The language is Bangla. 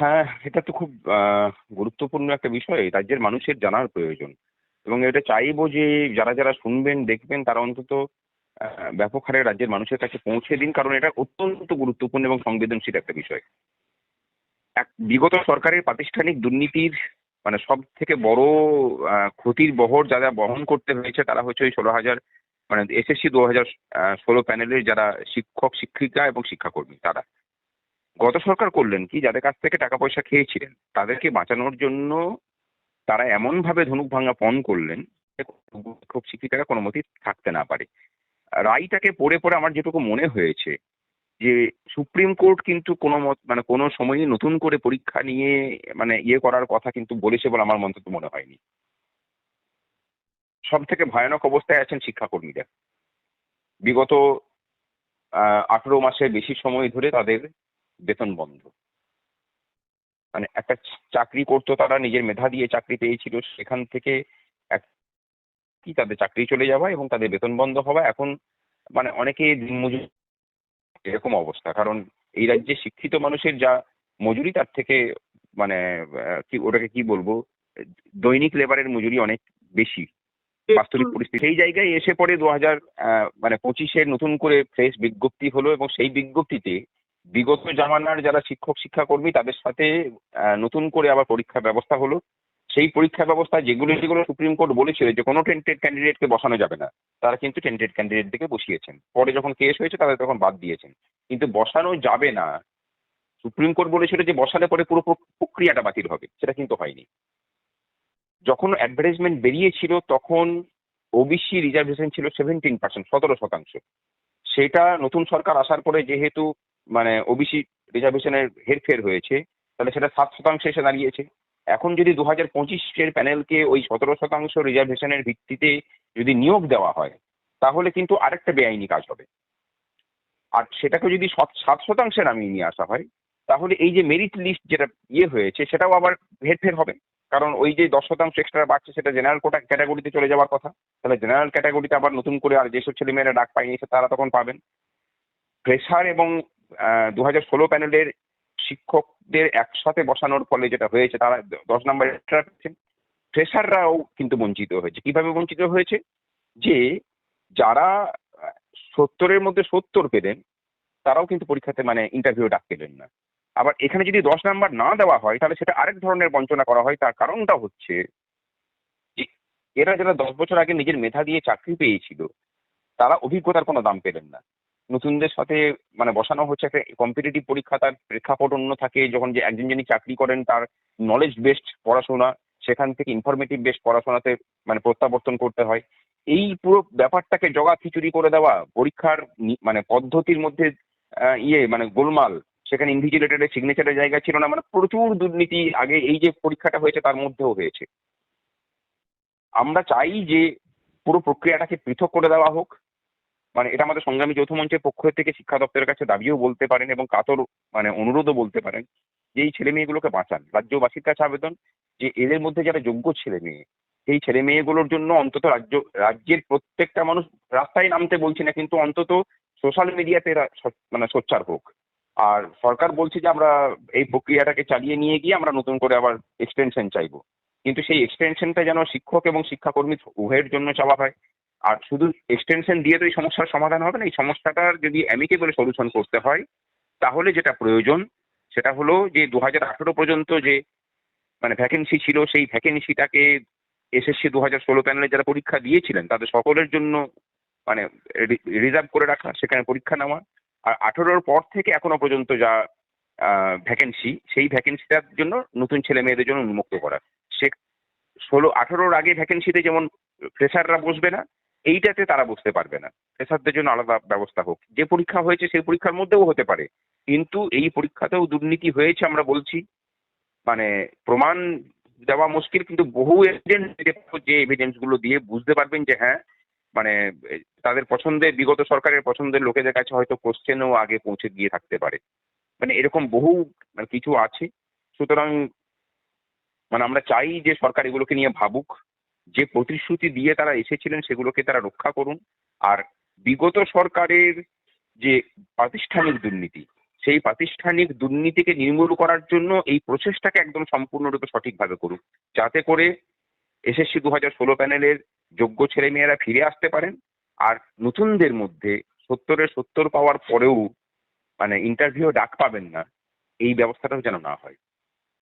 হ্যাঁ, এটা তো খুব গুরুত্বপূর্ণ একটা বিষয় রাজ্যের মানুষের জানার প্রয়োজন। এবং এটা চাইবো যে যারা যারা শুনবেন দেখবেন তারা অন্তত ব্যাপক হারে রাজ্যের মানুষের কাছে পৌঁছে দিন, কারণ এটা অত্যন্ত গুরুত্বপূর্ণ এবং সংবেদনশীল একটা বিষয়। বিগত সরকারের প্রাতিষ্ঠানিক দুর্নীতির মানে সব থেকে বড় ক্ষতির বহর যারা বহন করতে হয়েছে তারা হচ্ছে ওই 16,000 মানে এসএসসি 2016 প্যানেলের যারা শিক্ষক শিক্ষিকা এবং শিক্ষাকর্মী তারা। গত সরকার করলেন কি, যাদের কাছ থেকে টাকা পয়সা খেয়েছিলেন তাদেরকে বাঁচানোর জন্য তারা এমন ভাবে ধনুক ভাঙা পণ করলেন যে শিক্ষক শিক্ষিকারা কোনো মতেই থাকতে না পারে। রায়টাকে পড়ে পড়ে আমার যেটুকু মনে হয়েছে যে সুপ্রিম কোর্ট কিন্তু কোনো মানে কোনো সময়ই নতুন করে পরীক্ষা নিয়ে মানে করার কথা কিন্তু বলেছে বলে আমার মন্তব্য মনে হয়নি। সব থেকে ভয়ানক অবস্থায় আছেন শিক্ষাকর্মীরা। বিগত 18 মাসের বেশি সময় ধরে তাদের বেতন বন্ধ। মানে একটা চাকরি করতো, তারা নিজের মেধা দিয়ে চাকরি পেয়েছিল, সেখান থেকে কি তাদের চাকরি চলে যাওয়া এবং তাদের বেতন বন্ধ হওয়া। এখন মানে অনেকে দিনমজুর এরকম অবস্থা, কারণ এই রাজ্যে শিক্ষিত মানুষের যা মজুরি তার থেকে মানে কি ওটাকে কি বলবো, দৈনিক লেবারের মজুরি অনেক বেশি বাস্তবিক পরিস্থিতি। সেই জায়গায় এসে পড়ে 2025-এর নতুন করে ফ্রেশ বিজ্ঞপ্তি হলো এবং সেই বিজ্ঞপ্তিতে বিগত জামানার যারা শিক্ষক শিক্ষাকর্মী তাদের সাথে নতুন করে আবার পরীক্ষা ব্যবস্থা হলো। সেই পরীক্ষা ব্যবস্থা যেগুলো যেগুলো সুপ্রিম কোর্ট বলেছিল যে কোনো টেন্টেড ক্যান্ডিডেটকে বসানো যাবে না, তারা কিন্তু টেন্টেড ক্যান্ডিডেট থেকে বসিয়েছেন। পরে যখন কেস হয়েছে তাদের তখন বাদ দিয়েছেন, কিন্তু বসানো যাবে না। সুপ্রিম কোর্ট বলেছিল যে বসালে পরে পুরো প্রক্রিয়াটা বাতিল হবে, সেটা কিন্তু হয়নি। যখন অ্যাডভার্টাইজমেন্ট বেরিয়েছিল তখন ওবিসি রিজার্ভেশন ছিল 17%, 17%। সেটা নতুন সরকার আসার পরে যেহেতু মানে ওবিসি রিজার্ভেশনের হেরফের হয়েছে, তাহলে সেটা 7% এসে দাঁড়িয়েছে। এখন যদি 2025-এর প্যানেলকে ওই 17% রিজার্ভেশনের ভিত্তিতে যদি নিয়োগ দেওয়া হয়, তাহলে কিন্তু আরেকটা বেআইনি কাজ হবে। আর সেটাকে যদি 7% নামিয়ে নিয়ে আসা হয়, তাহলে এই যে মেরিট লিস্ট যেটা হয়েছে সেটাও আবার হেরফের হবে। কারণ ওই যে 10% এক্সট্রা বাড়ছে সেটা জেনারেল ক্যাটাগরিতে চলে যাওয়ার কথা, তাহলে জেনারেল ক্যাটাগরিতে আবার নতুন করে আর যেসব ছেলেমেয়েরা ডাক পায়নি তারা তখন পাবেন। ফ্রেশার এবং 2016 প্যানেলের শিক্ষকদের একসাথে বসানোর ফলে যেটা হয়েছে, তারা 10 নম্বর এক্সট্রা পেয়েছেন। ফ্রেশাররাও কিন্তু বঞ্চিত হয়েছে। কিভাবে বঞ্চিত হয়েছে? যে যারা 70-এর মধ্যে 70 পেলেন তারাও কিন্তু পরীক্ষাতে মানে ইন্টারভিউ ডাক পেলেন না। আবার এখানে যদি 10 নাম্বার না দেওয়া হয় তাহলে সেটা আরেক ধরনের বঞ্চনা করা হয়। তার কারণটা হচ্ছে যে এরা যারা 10 বছর আগে নিজের মেধা দিয়ে চাকরি পেয়েছিল তারা অভিজ্ঞতার কোনো দাম পেলেন না। নতুনদের সাথে মানে বসানো হচ্ছে একটা কম্পিটিটিভ পরীক্ষা, তার প্রেক্ষাপট অন্য থাকে। যখন যে একজন যিনি চাকরি করেন তার নলেজ বেসড পড়াশোনা, সেখান থেকে ইনফরমেটিভ বেসড পড়াশোনাতে মানে প্রত্যাবর্তন করতে হয়। এই পুরো ব্যাপারটাকে জগা খিচুড়ি করে দেওয়া, পরীক্ষার মানে পদ্ধতির মধ্যে মানে গোলমাল, সেখানে ইনভিজিলেটরের সিগনেচারের জায়গা ছিল না, মানে প্রচুর দুর্নীতি আগে এই যে পরীক্ষাটা হয়েছে তার মধ্যেও হয়েছে। আমরা চাই যে পুরো প্রক্রিয়াটাকে পৃথক করে দেওয়া হোক। মানে এটা আমাদের সংগ্রামী যৌথ মঞ্চের পক্ষ থেকে শিক্ষা দপ্তরের কাছে দাবিও বলতে পারেন এবং কাতর মানে অনুরোধও বলতে পারেন যে এই ছেলে মেয়েগুলোকে বাঁচান। রাজ্যবাসীর কাছে আবেদন যে এদের মধ্যে যারা যোগ্য ছেলে মেয়ে, সেই ছেলে মেয়েগুলোর জন্য অন্তত রাজ্যের প্রত্যেকটা মানুষ রাস্তায় নামতে বলছি না, কিন্তু অন্তত সোশ্যাল মিডিয়াতে মানে সোচ্চার হোক। আর সরকার বলছে যে আমরা এই প্রক্রিয়াটাকে চালিয়ে নিয়ে গিয়ে আমরা নতুন করে আবার এক্সটেনশন চাইবো, কিন্তু সেই এক্সটেনশনটা যেন শিক্ষক এবং শিক্ষাকর্মী উভয়ের জন্য চাওয়া হয়। আর শুধু এক্সটেনশন দিয়ে তো এই সমস্যার সমাধান হবে না। এই সমস্যাটার যদি অ্যামিকেবল সলিউশন করতে হয়, তাহলে যেটা প্রয়োজন সেটা হলো যে 2018 পর্যন্ত যে মানে ভ্যাকেন্সি ছিল সেই ভ্যাকেন্সিটাকে এসএসসি 2016 প্যানেলে যারা পরীক্ষা দিয়েছিলেন তাদের সকলের জন্য মানে রিজার্ভ করে রাখা, সেখানে পরীক্ষা নেওয়া। আর 18-র পর থেকে এখনো পর্যন্ত যা ভ্যাকেন্সি, সেই ভ্যাকেন্সিটার জন্য নতুন ছেলে মেয়েদের জন্য উন্মুক্ত করা। সে 18-র আগে ভ্যাকেন্সিতে যেমন ফ্রেশাররা বসবে না, এইটাতে তারা বসতে পারবে না। ফ্রেশারদের জন্য আলাদা ব্যবস্থা হোক। যে পরীক্ষা হয়েছে সেই পরীক্ষার মধ্যেও হতে পারে, কিন্তু এই পরীক্ষাতেও দুর্নীতি হয়েছে আমরা বলছি। মানে প্রমাণ দেওয়া মুশকিল, কিন্তু বহু এভিডেন্স যে এভিডেন্স গুলো দিয়ে বুঝতে পারবেন যে হ্যাঁ মানে তাদের পছন্দের বিগত সরকারের পছন্দের লোকেদের কাছে হয়তো কোশ্চেনও আগে পৌঁছে গিয়ে থাকতে পারে। মানে এরকম বহু মানে কিছু আছে। সুতরাং মানে আমরা চাই যে সরকার এগুলোকে নিয়ে ভাবুক, যে প্রতিশ্রুতি দিয়ে তারা এসেছিলেন সেগুলোকে তারা রক্ষা করুন। আর বিগত সরকারের যে প্রাতিষ্ঠানিক দুর্নীতি সেই প্রাতিষ্ঠানিক দুর্নীতিকে নির্মূল করার জন্য এই প্রচেষ্টাকে একদম সম্পূর্ণরূপে সঠিকভাবে করুক, যাতে করে এসএসসি 2016 প্যানেলের যোগ্য ছেলেমেয়েরা ফিরে আসতে পারেন, আর নতুনদের মধ্যে 70-এর 70 পাওয়ার পরেও মানে ইন্টারভিউ ডাক পাবেন না, এই ব্যবস্থাটাও যেন না হয়।